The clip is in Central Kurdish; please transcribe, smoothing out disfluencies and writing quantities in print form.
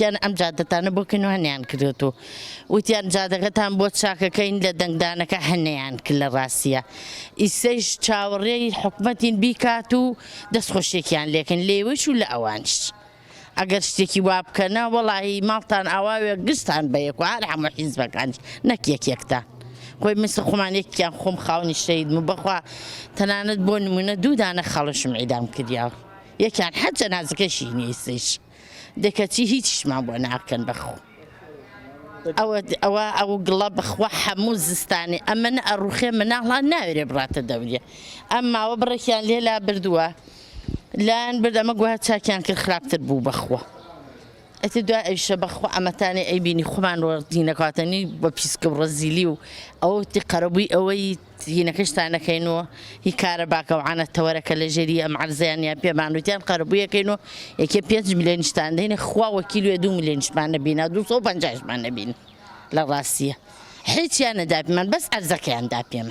تیان ئەم جادەتانە بۆکەن و هەنیان کردوێتەوە وتیان جادەکەتان بۆ چاکەکەین لە دەنگدانەکە هەنیان کرد لە ڕاستیە ئیسەیش چاوەڕێی حکومەتین بیکات و دەستخۆشێکیان لێکن لێوەش و لە ئەوانش ئەگەر شتێکی وا بکەنە وەڵاهی ماڵتان ئاواوێ گشتان بەیەک و هەر هەموو حیزبەکانش نەک یەکێکتان خۆی مثل خۆمان یەکیان خۆم خاوەنی شەیدم بەخوا تەنانەت بۆ نمونە دوو دانە خەڵەشم ئیدام کردیاوە یەکیان حەج جەنازەکەشی نیسیش دەکەچی هیچیشمان بۆ ناکەن بەخۆ ئەو گڵە بەخوا هەموو زستانی ئەمەنە ئەڕوخێ مناڵان ناوێرێ بڕاتە دەوریە ئەم ماوە بڕێکیان لێلا بردووە لایەن برد ئەمە گویا چاکیان کرد خراپتر بوو بەخوا ئەتی دوای ئەویشە بەخوا ئەمەتانی ئەیبینی خۆمان وەرتینەکاتەنی بە پیسکە و ڕەزیلی و ئەوەی قەرەبووی ئەوەی هینەکەشتان نەکەینەوە هی کارە باکە و عانەتەوەرەکە لە ژێری ئەم عەرزەیانیان پێمان وتیان قەرەبوویەکەینەوە یەکێ 5 ملیۆنیشتان دەینە خوا وەکیلوێ 2 ملیۆنیشمان نەبینە 250مان نەبین لە ڕاستیە هیچیان نەدا پێمان بەس عەرزەکەیان دا پێمە